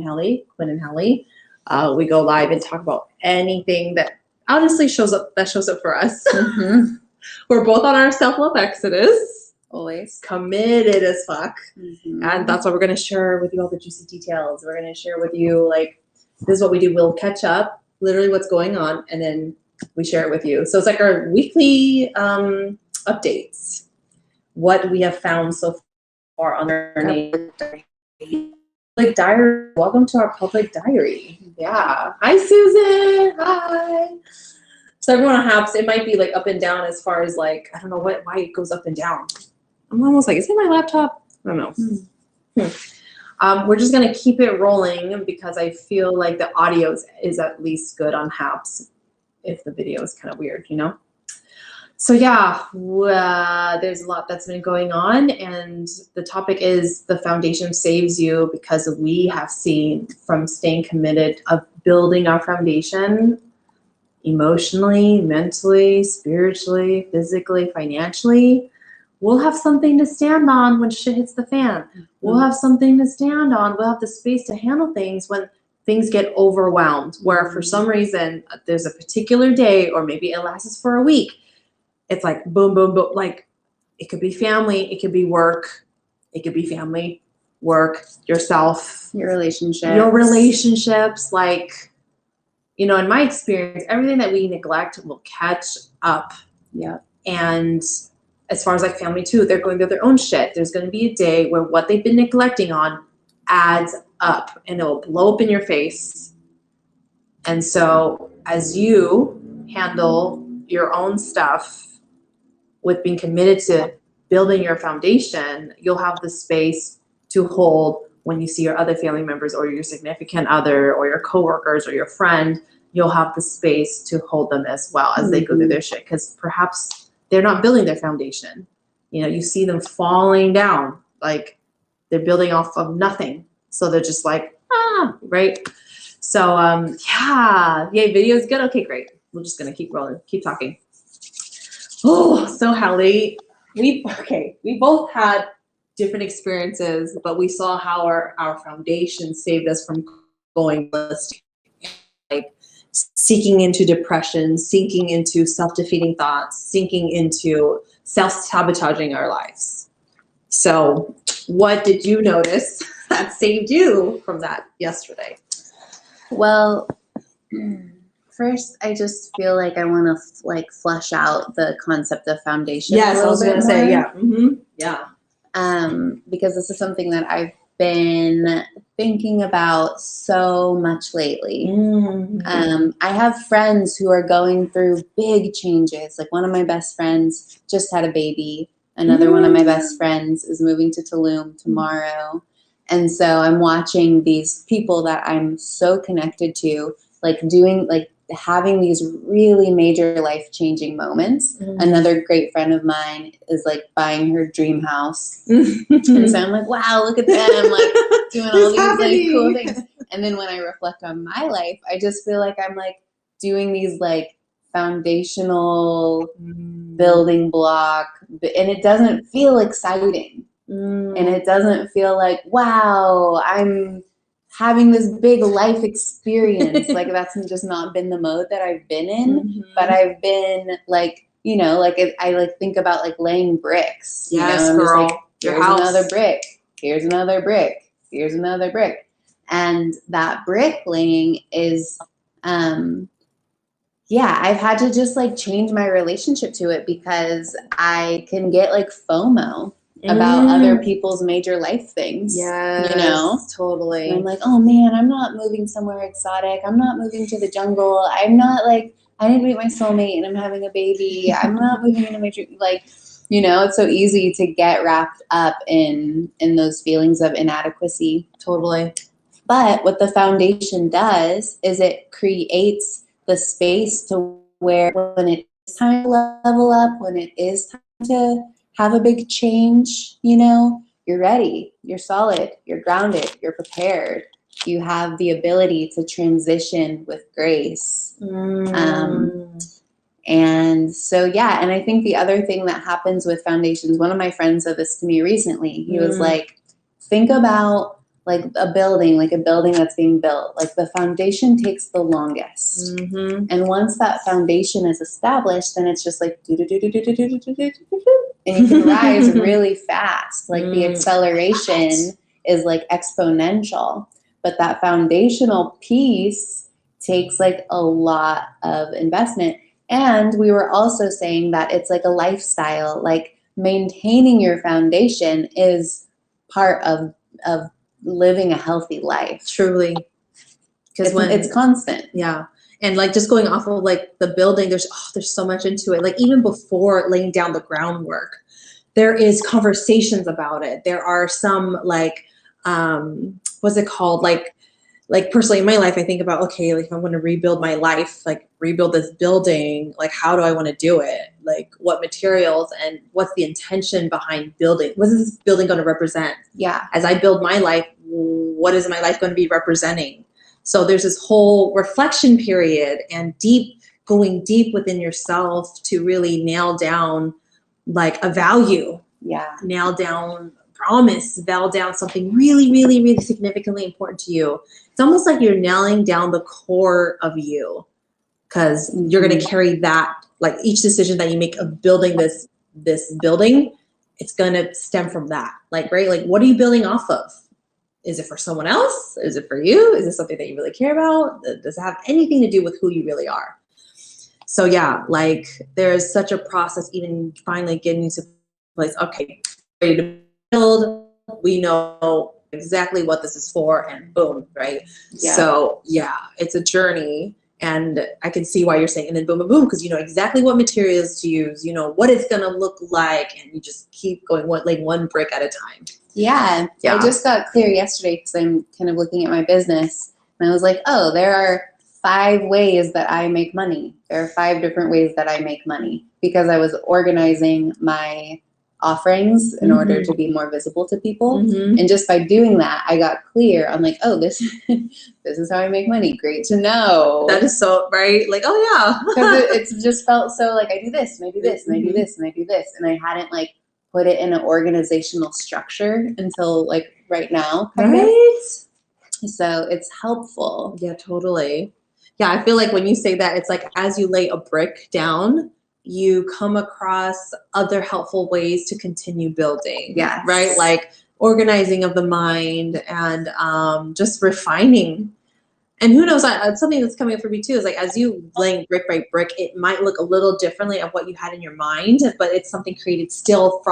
Quinn and Hallie. We go live and talk about anything that honestly shows up for us. Mm-hmm. We're both on our self-love exodus. Always. Committed as fuck. Mm-hmm. And that's what we're going to share with you, all the juicy details. We're going to share with you, like, this is what we do. We'll catch up, literally what's going on, and then we share it with you. So it's like our weekly updates, what we have found so far on our journey. Public diary. Welcome to our public diary. Yeah. Hi, Susan. Hi. So everyone on Haps, it might be like up and down as far as like, I don't know why it goes up and down. I'm almost like, is it my laptop? I don't know. We're just going to keep it rolling because I feel like the audio is at least good on Haps if the video is kind of weird, you know? So yeah, there's a lot that's been going on, and the topic is the foundation saves you, because we have seen from staying committed of building our foundation emotionally, mentally, spiritually, physically, financially, we'll have something to stand on when shit hits the fan. We'll have something to stand on. We'll have the space to handle things when things get overwhelmed, where for some reason there's a particular day, or maybe it lasts for a week. It's like boom, boom, boom. Like, it could be family, it could be work, it could be family, work, yourself, your relationships. Like, you know, in my experience, everything that we neglect will catch up. Yeah. And as far as like family too, they're going through their own shit. There's going to be a day where what they've been neglecting on adds up, and it will blow up in your face. And so as you handle your own stuff with being committed to building your foundation, you'll have the space to hold when you see your other family members or your significant other or your coworkers or your friend. You'll have the space to hold them as well as they go through their shit, because perhaps they're not building their foundation. You know, you see them falling down, like they're building off of nothing. So they're just like, right? So yay, video is good. Okay, great. We're just gonna keep rolling, keep talking. Oh, so Hallie, we both had different experiences, but we saw how our foundation saved us from going ballistic, like sinking into depression, sinking into self-defeating thoughts, sinking into self-sabotaging our lives. So what did you notice that saved you from that yesterday? Well, first, I just feel like I want to flesh out the concept of foundation. Yes, I was going to say, yeah. Mm-hmm. Yeah. Because this is something that I've been thinking about so much lately. Mm-hmm. I have friends who are going through big changes. Like, one of my best friends just had a baby. Another one of my best friends is moving to Tulum tomorrow. And so I'm watching these people that I'm so connected to, having these really major life-changing moments. Another great friend of mine is buying her dream house. And so I'm like, wow, look at them, doing all these cool things. And then when I reflect on my life, I just feel like I'm doing these foundational building block, and it doesn't feel exciting. And it doesn't feel like, wow, I'm having this big life experience. That's just not been the mode that I've been in. But I've been I think about laying bricks. Yes, I'm girl. just here's another brick. Here's another brick. Here's another brick. And that brick laying is, I've had to just change my relationship to it, because I can get FOMO about other people's major life things. Yes, totally. And I'm like, oh man, I'm not moving somewhere exotic. I'm not moving to the jungle. I'm not I need to meet my soulmate and I'm having a baby. I'm not moving into my dream. It's so easy to get wrapped up in those feelings of inadequacy. Totally. But what the foundation does is it creates the space to where, when it is time to level up, when it is time to have a big change, you're ready, you're solid, you're grounded, you're prepared. You have the ability to transition with grace. And so, and I think the other thing that happens with foundations, one of my friends said this to me recently. He was like, think about like a building that's being built, like the foundation takes the longest. Mm-hmm. And once that foundation is established, then it's just like do do do do do do do do do do, and you can rise really fast. Like the acceleration is like exponential, but that foundational piece takes like a lot of investment. And we were also saying that it's like a lifestyle, like maintaining your foundation is part of living a healthy life. Truly. Because when It's constant. Yeah. And like just going off of like the building, there's so much into it. Like even before laying down the groundwork, there is conversations about it. There are some like, what's it called? Like personally in my life, I think about, okay, like if I want to rebuild my life, like rebuild this building, like how do I want to do it? Like what materials and what's the intention behind building? What is this building going to represent? Yeah. As I build my life, what is my life going to be representing? So there's this whole reflection period and going deep within yourself to really nail down like a value, nail down promise, nail down something really, really, really significantly important to you. It's almost like you're nailing down the core of you, because you're going to carry that, like each decision that you make of building this building, it's going to stem from that. Like, right? Like, what are you building off of? Is it for someone else? Is it for you? Is it something that you really care about? Does it have anything to do with who you really are? So yeah, like there's such a process, even finally getting to a place, okay, ready to build. We know exactly what this is for, and boom, right? Yeah. So yeah, it's a journey, and I can see why you're saying, and then boom, boom, boom, because you know exactly what materials to use, you know what it's gonna look like, and you just keep going one brick at a time. Yeah. I just got clear yesterday because I'm kind of looking at my business, and I was like, oh, there are 5 ways that I make money. There are 5 different ways that I make money, because I was organizing my offerings in order to be more visible to people. And just by doing that, I got clear. I'm like, oh, this is how I make money. Great to know. That is so right. Like, oh yeah. Because it's just felt so like I do this and I do this and I do this and I do this, and I hadn't like put it in an organizational structure until like right now. Right. So it's helpful. Yeah, totally. Yeah, I feel like when you say that, it's like as you lay a brick down, you come across other helpful ways to continue building. Yes. Right? Like organizing of the mind and just refining. And who knows, something that's coming up for me too is like as you laying brick by brick, it might look a little differently of what you had in your mind, but it's something created still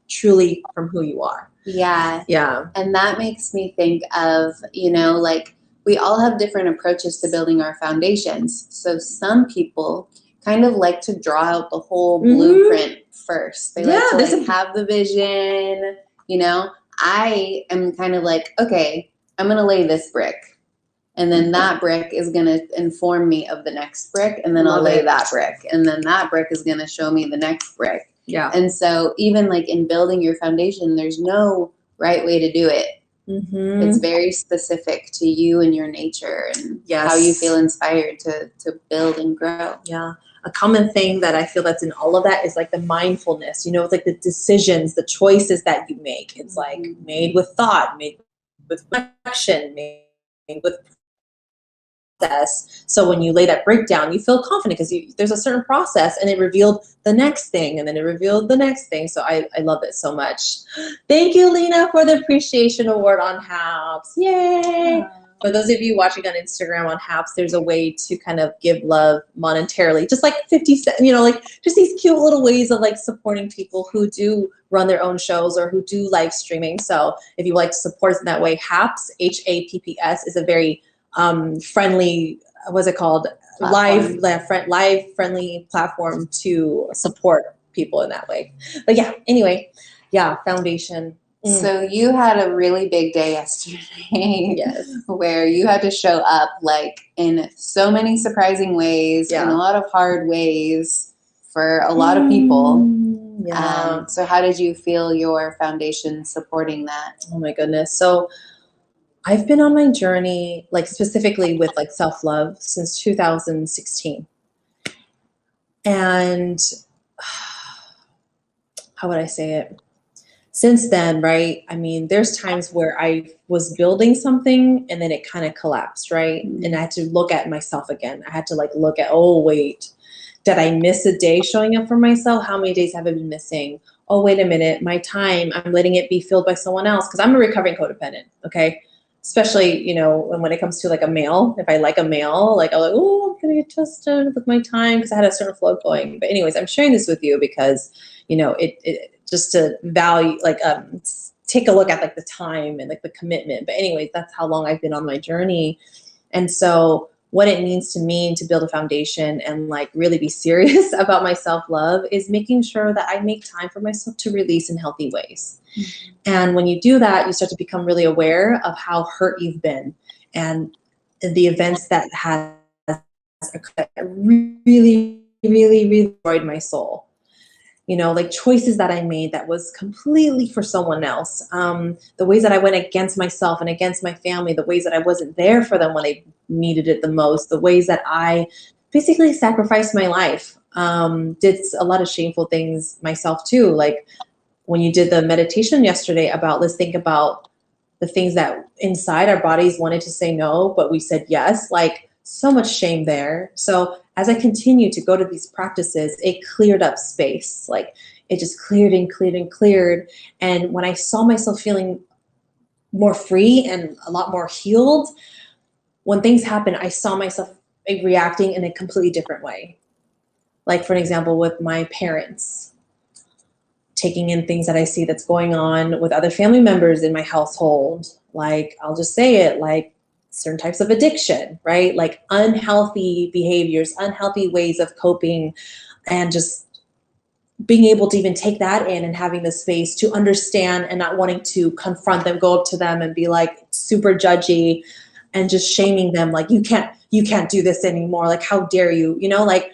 truly from who you are. Yeah. Yeah. And that makes me think of, you know, like we all have different approaches to building our foundations. So some people kind of like to draw out the whole blueprint first. They like to have the vision, you know. I am kind of like, okay, I'm going to lay this brick. And then that brick is going to inform me of the next brick. And then I'll lay that brick. And then that brick is going to show me the next brick. Yeah. And so even like in building your foundation, there's no right way to do it. It's very specific to you and your nature and how you feel inspired to build and grow. Yeah. A common thing that I feel that's in all of that is like the mindfulness, you know, it's like the decisions, the choices that you make. It's like made with thought, made with reflection, made with process. So when you lay that breakdown, you feel confident because there's a certain process, and it revealed the next thing, and then it revealed the next thing. So I love it so much. Thank you, Lena, for the appreciation award on HAPS. Yay! For those of you watching on Instagram on HAPS, there's a way to kind of give love monetarily, just like 50 cents, you know, like just these cute little ways of like supporting people who do run their own shows or who do live streaming. So if you like to support us in that way, HAPS, HAPPS, is a very friendly, what's it called? Live friendly platform to support people in that way. But yeah, anyway, yeah, foundation. So you had a really big day yesterday. Yes. Where you had to show up like in so many surprising ways, in a lot of hard ways for a lot of people. Yeah. So how did you feel your foundation supporting that? Oh my goodness. So I've been on my journey, like specifically with like self-love since 2016. And how would I say it? since then, right? I mean, there's times where I was building something and then it kind of collapsed, right? And I had to look at myself again. I had to like look at, oh, wait, did I miss a day showing up for myself? How many days have I been missing? Oh, wait a minute, my time, I'm letting it be filled by someone else because I'm a recovering codependent, okay? Especially, you know, when it comes to like a male, if I like a male, like I'm like, oh, I'm gonna get tested with my time because I had a certain flow going. But anyways, I'm sharing this with you because, you know, it just to value, like, take a look at like the time and like the commitment. But anyways, that's how long I've been on my journey. And so what it means to me to build a foundation and like really be serious about my self-love is making sure that I make time for myself to release in healthy ways. Mm-hmm. And when you do that, you start to become really aware of how hurt you've been and the events that has really, really, really destroyed my soul. You know, like choices that I made that was completely for someone else. The ways that I went against myself and against my family, the ways that I wasn't there for them when they needed it the most, the ways that I basically sacrificed my life. Did a lot of shameful things myself too. Like when you did the meditation yesterday about, let's think about the things that inside our bodies wanted to say no, but we said yes, like so much shame there. So as I continue to go to these practices, it cleared up space. Like it just cleared and cleared and cleared. And when I saw myself feeling more free and a lot more healed, when things happen, I saw myself reacting in a completely different way. Like for an example, with my parents, taking in things that I see that's going on with other family members in my household. Like, I'll just say it, like certain types of addiction, right? Like unhealthy behaviors, unhealthy ways of coping, and just being able to even take that in and having the space to understand and not wanting to confront them, go up to them and be like super judgy and just shaming them. Like, you can't do this anymore. Like, how dare you, you know, like,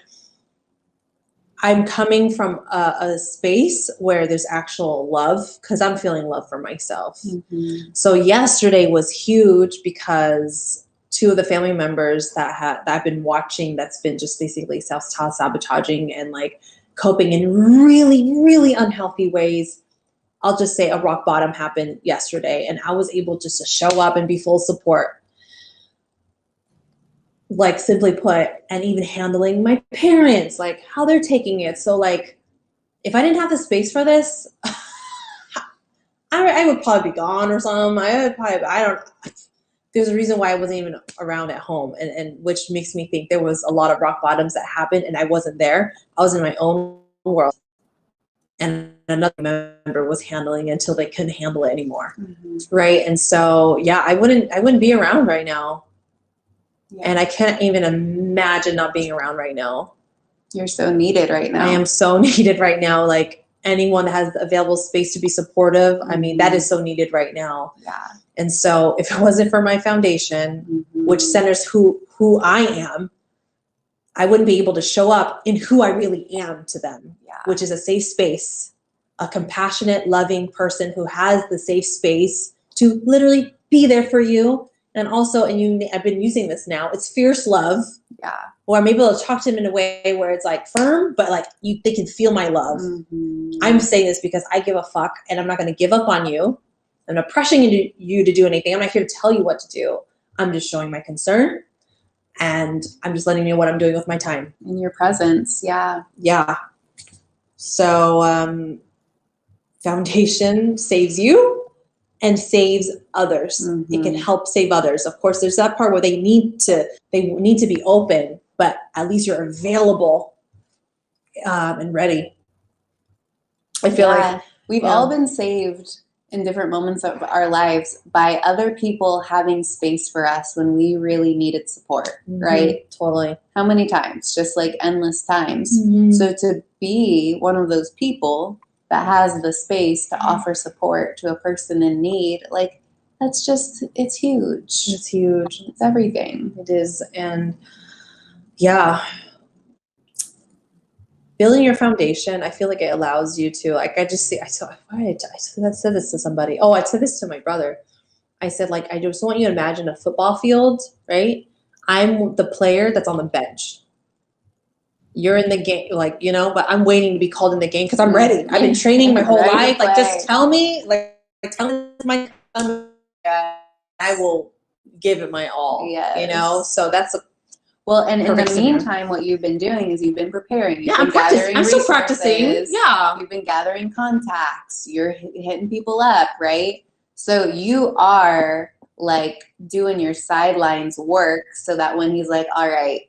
I'm coming from a space where there's actual love because I'm feeling love for myself. Mm-hmm. So yesterday was huge because two of the family members that I've been watching that's been just basically self-sabotaging and like coping in really, really unhealthy ways. I'll just say a rock bottom happened yesterday and I was able just to show up and be full support. Like simply put, and even handling my parents, like how they're taking it. So like, if I didn't have the space for this, I would probably be gone or something. There's a reason why I wasn't even around at home and which makes me think there was a lot of rock bottoms that happened and I wasn't there. I was in my own world and another member was handling it until they couldn't handle it anymore. Mm-hmm. Right. And so, yeah, I wouldn't be around right now. Yeah. And I can't even imagine not being around right now. You're so needed right now. I am so needed right now. Like anyone that has available space to be supportive, I mean, that is so needed right now. Yeah. And so if it wasn't for my foundation, which centers who I am, I wouldn't be able to show up in who I really am to them, which is a safe space, a compassionate, loving person who has the safe space to literally be there for you. And also, I've been using this now, it's fierce love. Yeah. Or I'm able to talk to them in a way where it's like firm, but like they can feel my love. Mm-hmm. I'm saying this because I give a fuck and I'm not going to give up on you. I'm not pressuring you to do anything. I'm not here to tell you what to do. I'm just showing my concern and I'm just letting you know what I'm doing with my time. In your presence. Yeah. Yeah. So, foundation saves you and saves others. Mm-hmm. It can help save others. Of course, there's that part where they need to be open, but at least you're available and ready. I feel like we've all been saved in different moments of our lives by other people having space for us when we really needed support, right? Totally. How many times? Just like endless times. Mm-hmm. So to be one of those people that has the space to offer support to a person in need, like it's huge. It's huge. It's everything. It is. And yeah, building your foundation, I feel like it allows you to, like, I said this to somebody. Oh, I said this to my brother. I said, like, I just want you to imagine a football field, right? I'm the player that's on the bench. you're in the game, like, but I'm waiting to be called in the game because I'm ready. I've been training my whole Ready to life. Like, just play. tell me, tell me my, I will give it my all, Yes. So that's Well, and in the perfect scenario. meantime, what you've been doing is you've been preparing. You've Yeah, been I'm practicing. gathering I'm still resources. practicing. Yeah. You've been gathering contacts. You're hitting people up, right? So you are like doing your sidelines work so that when he's like, all right,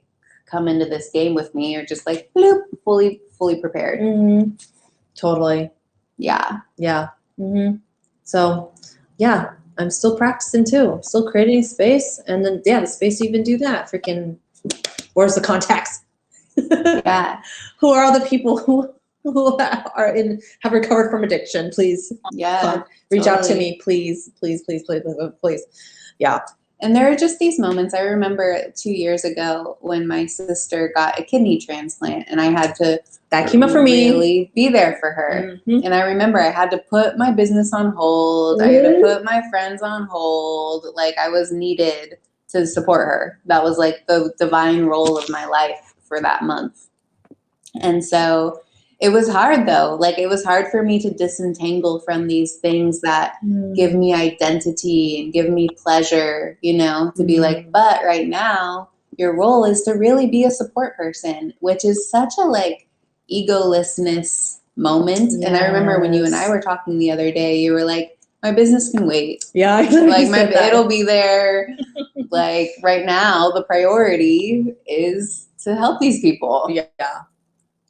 come into this game with me, you're just like, bloop, fully prepared. Mm-hmm. Totally. Yeah. Yeah. Mm-hmm. So, yeah, I'm still practicing too. I'm still creating space. And then, the space to even do that. Freaking, where's the contacts? Yeah. Who are all the people who have recovered from addiction? Please, Yeah. reach out to totally. me, please. Yeah. And there are just these moments. I remember 2 years ago when my sister got a kidney transplant, and I had to That came up for me. Really be there for her. Mm-hmm. And I remember I had to put my business on hold. I had to put my friends on hold. Like, I was needed to support her. That was like the divine role of my life for that month. And so it was hard though. Like, it was hard for me to disentangle from these things that give me identity and give me pleasure, to be like, but right now your role is to really be a support person, which is such a like egolessness moment. Yes. And I remember when you and I were talking the other day, you were like, my business can wait. Yeah, like it'll be there. Like right now, the priority is to help these people. Yeah.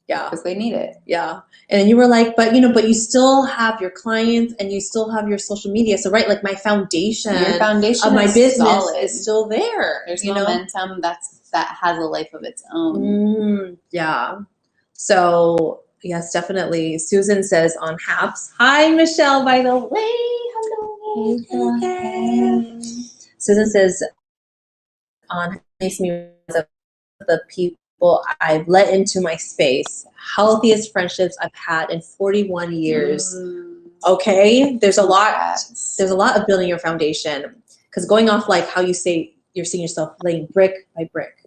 Because they need it. Yeah. And you were like, but you still have your clients and you still have your social media. So, right, like my foundation of my business solid. is still there. There's momentum that has a life of its own. Yeah. So, yes, definitely. Susan says on HAPS, hi, Michelle, by the way. Hello. Okay. Susan says on makes me realize of the people I've let into my space, healthiest friendships I've had in 41 years. Okay, there's a lot of building your foundation, because going off like how you say you're seeing yourself laying brick by brick,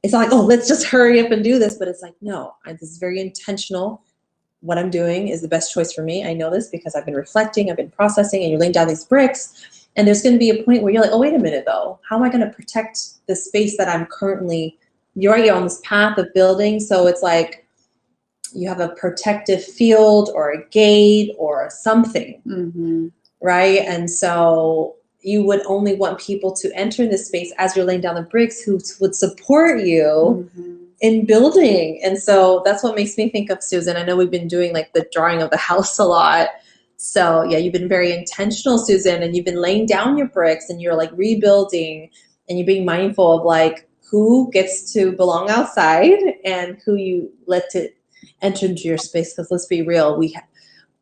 it's not like, oh, let's just hurry up and do this, but it's like, no, this is very intentional. What I'm doing is the best choice for me. I know this because I've been reflecting, I've been processing, and you're laying down these bricks. And there's going to be a point where you're like, oh, wait a minute, though. How am I going to protect the space that I'm currently, you're already on this path of building. So it's like you have a protective field or a gate or something, right? And so you would only want people to enter this space as you're laying down the bricks who would support you in building. And so that's what makes me think of Susan. I know we've been doing like the drawing of the house a lot. So yeah, you've been very intentional, Susan, and you've been laying down your bricks and you're like rebuilding, and you're being mindful of like who gets to belong outside and who you let to enter into your space. Because let's be real,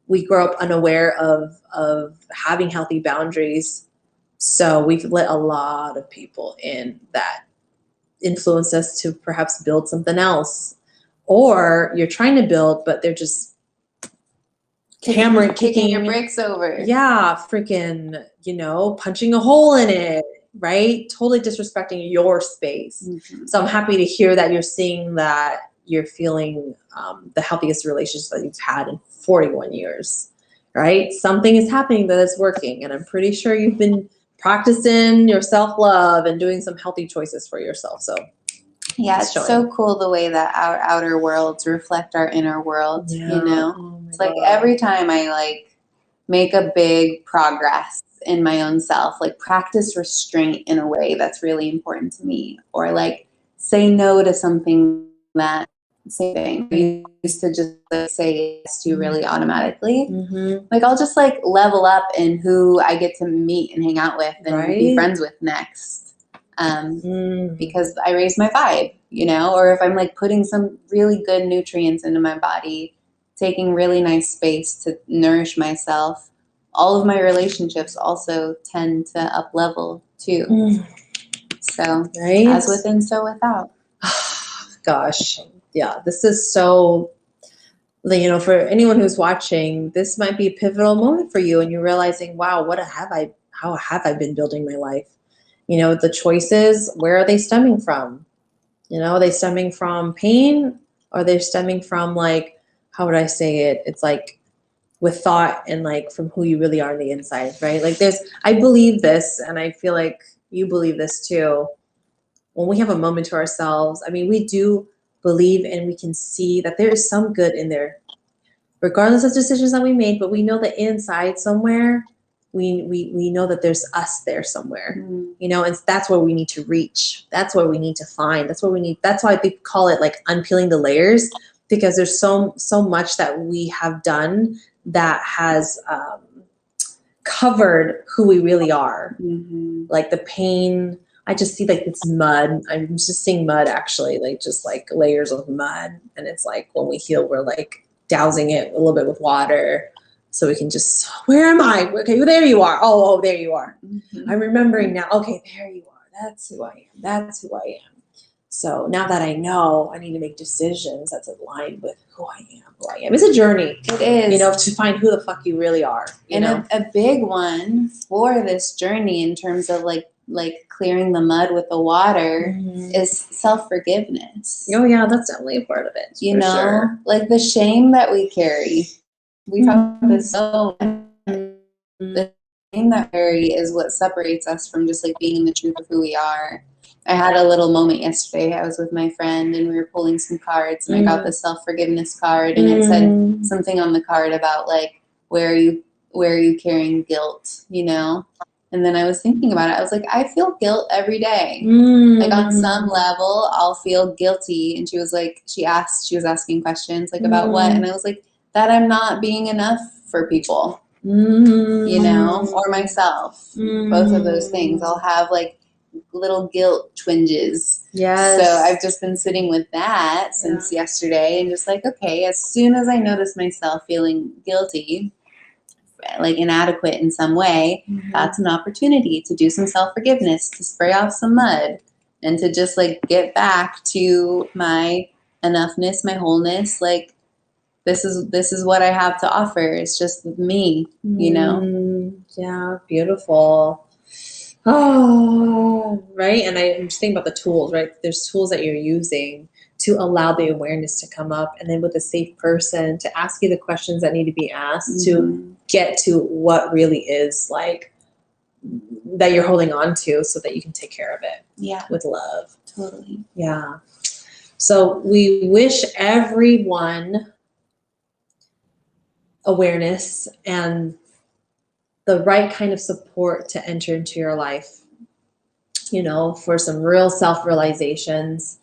we grow up unaware of having healthy boundaries. So we've let a lot of people in that influence us to perhaps build something else, or you're trying to build, but they're just kicking your bricks over. Yeah, freaking, punching a hole in it, right? Totally disrespecting your space. So I'm happy to hear that you're seeing that you're feeling the healthiest relationships that you've had in 41 years, right? Something is happening that is working, and I'm pretty sure you've been practicing your self-love and doing some healthy choices for yourself. So yeah, it's so cool the way that our outer worlds reflect our inner world. It's like every time I like make a big progress in my own self, like practice restraint in a way that's really important to me, or like say no to something that you used to just like, say yes to really automatically. Like I'll just like level up in who I get to meet and hang out with and be friends with next. Because I raise my vibe, or if I'm like putting some really good nutrients into my body, taking really nice space to nourish myself, all of my relationships also tend to up level too. So as within, so without. Gosh, yeah, this is so, for anyone who's watching, this might be a pivotal moment for you, and you're realizing, wow, how have I been building my life? The choices, where are they stemming from? You know, are they stemming from pain? Or are they stemming from like, how would I say it? It's like with thought and like from who you really are on the inside, right? Like I believe this, and I feel like you believe this too. When we have a moment to ourselves, I mean, we do believe and we can see that there is some good in there, regardless of decisions that we made, but we know that inside somewhere, we know that there's us there somewhere, you know, and that's where we need to reach. That's where we need to find. That's why they call it like unpeeling the layers, because there's so much that we have done that has covered who we really are. Like the pain, I just see like it's mud. I'm just seeing mud actually, like just like layers of mud. And it's like when we heal, we're like dousing it a little bit with water so we can just, where am I? Okay, well, there you are. Oh, there you are. I'm remembering now. Okay, there you are. That's who I am. That's who I am. So now that I know, I need to make decisions that's aligned with who I am. It's a journey. It is. You know, to find who the fuck you really are. You know? A big one for this journey in terms of like clearing the mud with the water is self-forgiveness. Oh yeah, that's definitely a part of it. You know, sure. Like the shame that we carry. We talk about this so much. The shame that we carry is what separates us from just like being in the truth of who we are. I had a little moment yesterday. I was with my friend and we were pulling some cards, and I got the self-forgiveness card, and it said something on the card about like, where are you carrying guilt, you know? And then I was thinking about it. I was like, I feel guilt every day. Like on some level, I'll feel guilty. And she was was asking questions like about what? And I was like, that I'm not being enough for people, you know, or myself. Both of those things. I'll have like little guilt twinges. Yes. So I've just been sitting with that since yesterday, and just like, okay, as soon as I notice myself feeling guilty, like inadequate in some way, that's an opportunity to do some self-forgiveness, to spray off some mud, and to just like get back to my enoughness, my wholeness. Like this is what I have to offer. It's just me, you know? Yeah, beautiful. Oh, right. And I'm just thinking about the tools, right? There's tools that you're using to allow the awareness to come up, and then with a safe person to ask you the questions that need to be asked to get to what really is like that you're holding on to, so that you can take care of it. Yeah. With love. Totally. Yeah. So we wish everyone awareness and the right kind of support to enter into your life, you know, for some real self-realizations.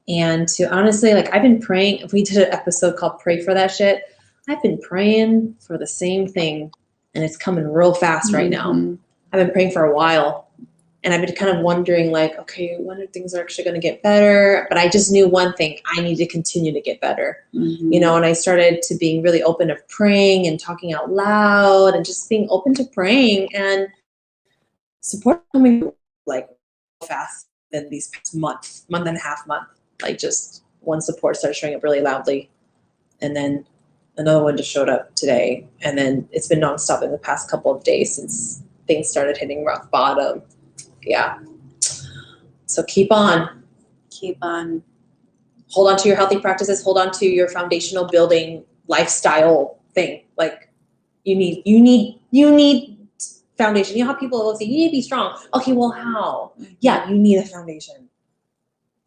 And to honestly, like, I've been praying. We did an episode called Pray for That Shit. I've been praying for the same thing, and it's coming real fast right now. I've been praying for a while, and I've been kind of wondering, like, okay, when are things actually going to get better? But I just knew one thing: I need to continue to get better, you know. And I started to being really open to praying and talking out loud, and just being open to praying, and support coming like fast in these past month and a half. Like, just one support started showing up really loudly, and then another one just showed up today, and then it's been nonstop in the past couple of days since things started hitting rock bottom. Yeah. So keep on. Hold on to your healthy practices. Hold on to your foundational building lifestyle thing. Like, you need foundation. You know how people will say, you need to be strong. Okay, well, how? Yeah, you need a foundation.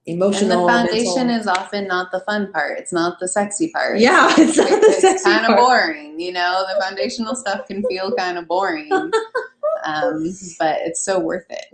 Emotional. And the foundation mental. Is often not the fun part. It's not the sexy part. Yeah, it's not the sexy part. It's kind of boring, you know? The foundational stuff can feel kind of boring. But it's so worth it.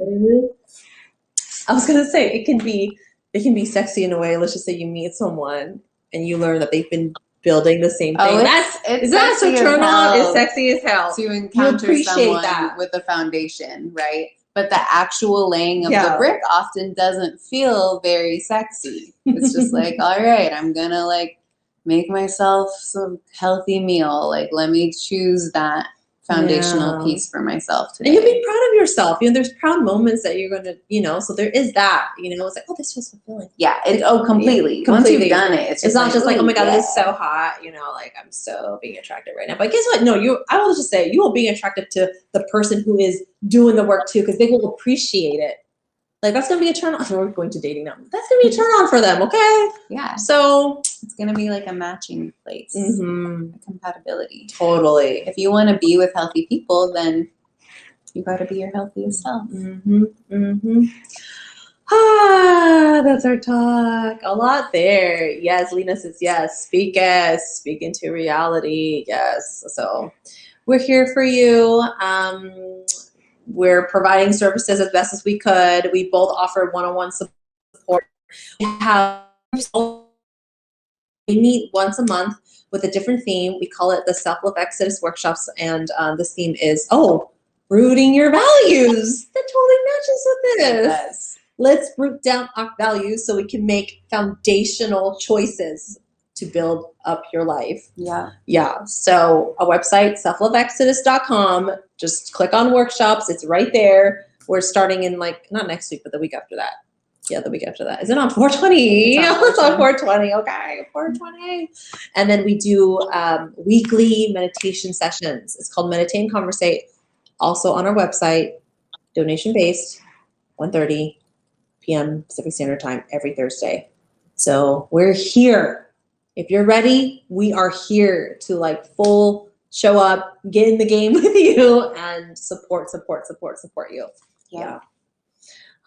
I was going to say, it can be sexy in a way. Let's just say you meet someone and you learn that they've been building the same thing. That's a turn on. It's sexy as hell. To encounter someone with a foundation, right? But the actual laying of the brick often doesn't feel very sexy. It's just like, all right, I'm going to like make myself some healthy meal. Like, let me choose that foundational piece for myself today. And you'll be proud of yourself. You know, there's proud moments that you're going to, you know, so there is that, you know, it's like, oh, this feels fulfilling. Yeah. Completely. Once you've done it, it's not just like, oh my God, this is so hot. You know, like, I'm so being attracted right now. But guess what? No, I will just say you will be attracted to the person who is doing the work too, because they will appreciate it. Like that's gonna be a turn on. We're going to dating now. That's gonna be a turn on for them, okay? Yeah. So It's going to be like a matching place, mhm, a compatibility. totally. If you want to be with healthy people, then you got to be your healthiest self. That's our talk. A lot there. Yes, Lena says yes. Speak into reality. Yes. So we're here for you. We're providing services as best as we could. We both offer one-on-one support. We have we meet once a month with a different theme. We call it the Self-Love Exodus Workshops, and this theme is rooting your values. That totally matches with this. Yes. Let's root down our values so we can make foundational choices to build up your life. Yeah. Yeah. So a website, selfloveexodus.com. Just click on workshops. It's right there. We're starting in not next week, but the week after that. Yeah, the week after that. Is it on 420? It's on 420. Okay, 420. And then we do weekly meditation sessions. It's called Meditate and Conversate. Also on our website, donation-based, 1:30 p.m. Pacific Standard Time every Thursday. So we're here. If you're ready, we are here to full show up, get in the game with you, and support you. Yeah.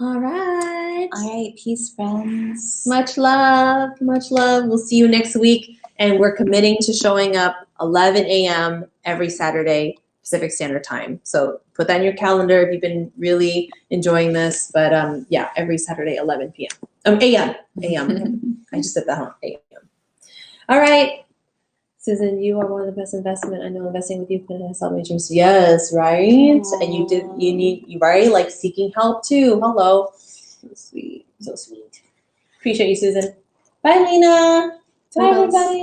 All right. All right. Peace, friends. Much love. Much love. We'll see you next week. And we're committing to showing up 11 a.m. every Saturday Pacific Standard Time. So put that in your calendar if you've been really enjoying this. But every Saturday, 11 p.m. A.m. I just said that on a.m. All right. Susan, you are one of the best investment. I know investing with you has helped me choose. Yes, right? Aww. And you right? Seeking help too. Hello. So sweet. So sweet. Appreciate you, Susan. Bye, Lena. Bye, everybody.